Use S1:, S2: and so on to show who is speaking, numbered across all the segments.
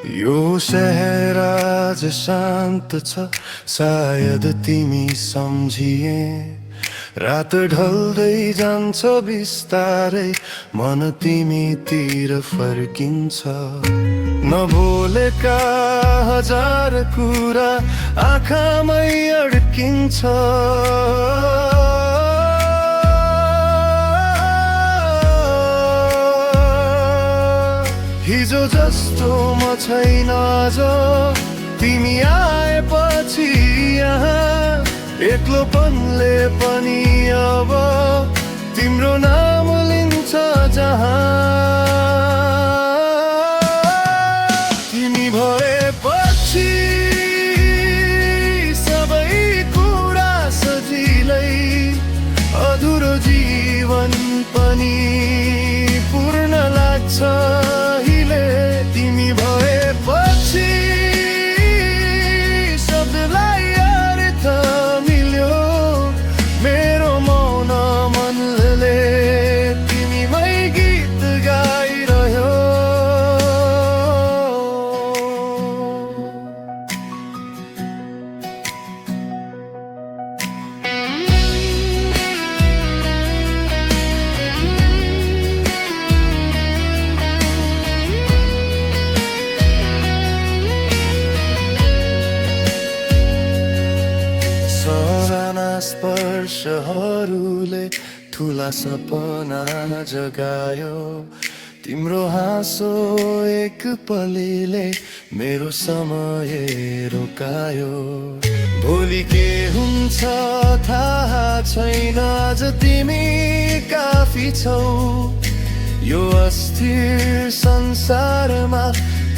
S1: यो शहर आज शान्त छ, सायद तिमी सम्झिए। रात ढल्दै जान्छ बिस्तारै, मन तिमीतिर फर्किन्छ। नबोलेका हजार कुरा आँखामै अड्किन्छ। हिजो जस्तो म छैन आज, तिमी आएपछि यहाँ एक्लोपनले पनि अब तिम्रो नाम लिन्छ जहाँ। तिमी भएपछि सबै कुरा सजिलै, अधुरो जीवन पनि पूर्ण लाग्छ। स्पर्शहरूले ठुला सपना जगायो। तिम्रो हाँसो एक पलले मेरो समय रोकायो। भोलि के हुन्छ थाहा छैन, आज तिमी काफी छौ। यो अस्थिर संसारमा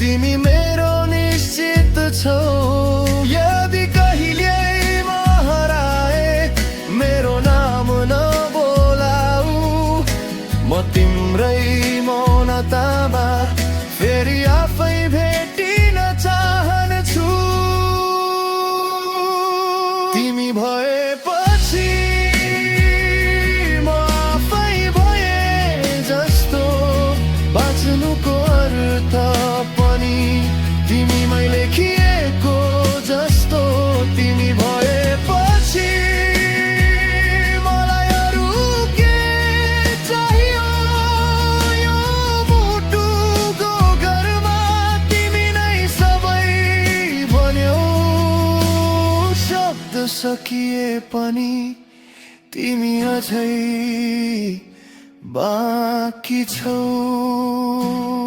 S1: तिमी मेरो निश्चित छौ। यदि कहिले मेरो नाम नबोलाऊ, म तिम्रै मौनतामा फेरि आफै भेटिन चाहन्छु। तिमी भएपछि म आफै भए जस्तो, बाँच्नुको अर्थ पनि तिमीमै लेखिएको जस्तो। तिमी भएपछि सकिए पनि तिमी अझै बाँकी छौ।